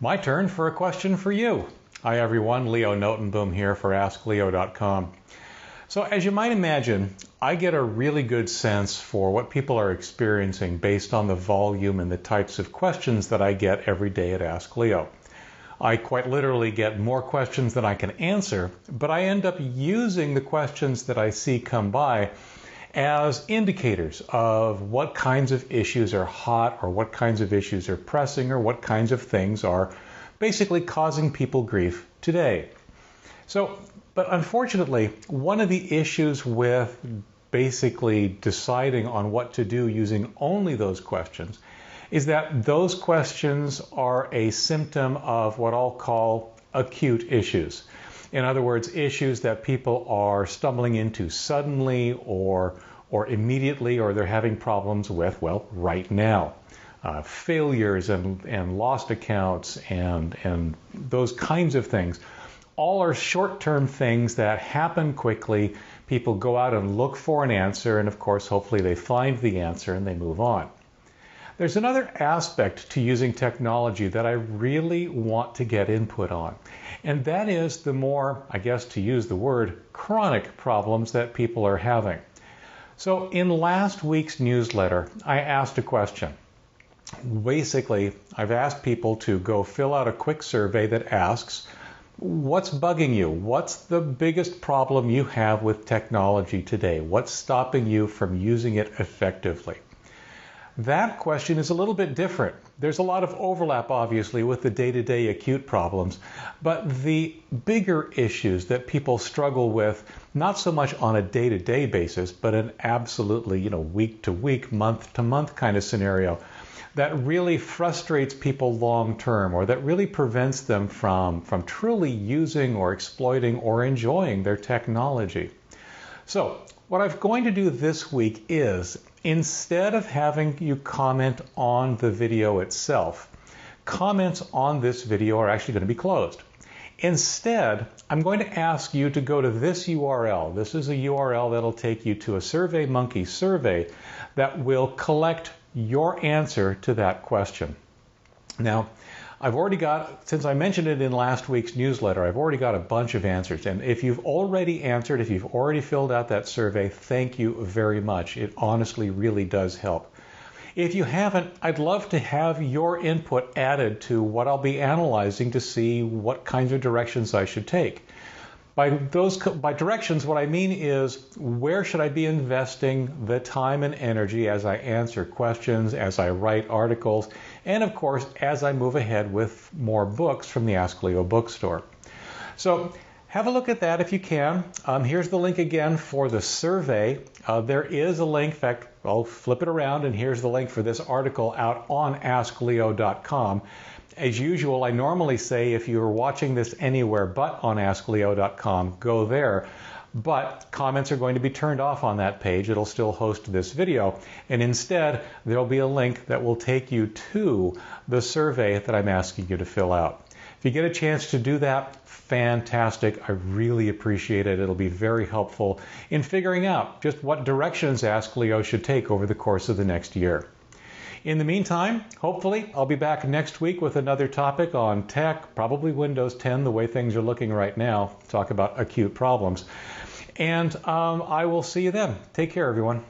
My turn for a question for you. Hi everyone, Leo Notenboom here for AskLeo.com. So as you might imagine, I get a really good sense for what people are experiencing based on the volume and the types of questions that I get every day at Ask Leo. I quite literally get more questions than I can answer, but I end up using the questions that I see come by as indicators of what kinds of issues are hot or what kinds of issues are pressing or what kinds of things are basically causing people grief today. But unfortunately, one of the issues with basically deciding on what to do using only those questions is that those questions are a symptom of what I'll call acute issues. In other words, issues that people are stumbling into suddenly or immediately, or they're having problems with, well, right now. Failures and lost accounts and those kinds of things. All are short-term things that happen quickly. People go out and look for an answer, and of course, hopefully they find the answer and they move on. There's another aspect to using technology that I really want to get input on, and that is the more, I guess to use the word, chronic problems that people are having. So in last week's newsletter, I asked a question. Basically, I've asked people to go fill out a quick survey that asks, what's bugging you? What's the biggest problem you have with technology today? What's stopping you from using it effectively? That question is a little bit different. There's a lot of overlap, obviously, with the day-to-day acute problems, but the bigger issues that people struggle with, not so much on a day-to-day basis, but an absolutely, week-to-week, month-to-month kind of scenario, that really frustrates people long-term, or that really prevents them from truly using or exploiting or enjoying their technology. So what I'm going to do this week is, instead of having you comment on the video itself, comments on this video are actually going to be closed. Instead, I'm going to ask you to go to this URL. This is a URL that'll take you to a SurveyMonkey survey that will collect your answer to that question. Now, I've already got, since I mentioned it in last week's newsletter, I've already got a bunch of answers. And if you've already answered, if you've already filled out that survey, thank you very much. It honestly really does help. If you haven't, I'd love to have your input added to what I'll be analyzing to see what kinds of directions I should take. By directions, what I mean is, where should I be investing the time and energy as I answer questions, as I write articles, and of course, as I move ahead with more books from the Ask Leo bookstore. So have a look at that if you can. Here's the link again for the survey. There is a link, in fact, I'll flip it around, and here's the link for this article out on AskLeo.com. As usual, I normally say if you're watching this anywhere but on AskLeo.com, go there. But comments are going to be turned off on that page. It'll still host this video. And instead, there'll be a link that will take you to the survey that I'm asking you to fill out. If you get a chance to do that, fantastic. I really appreciate it. It'll be very helpful in figuring out just what directions Ask Leo should take over the course of the next year. In the meantime, hopefully, I'll be back next week with another topic on tech, probably Windows 10, the way things are looking right now, talk about acute problems. And I will see you then. Take care, everyone.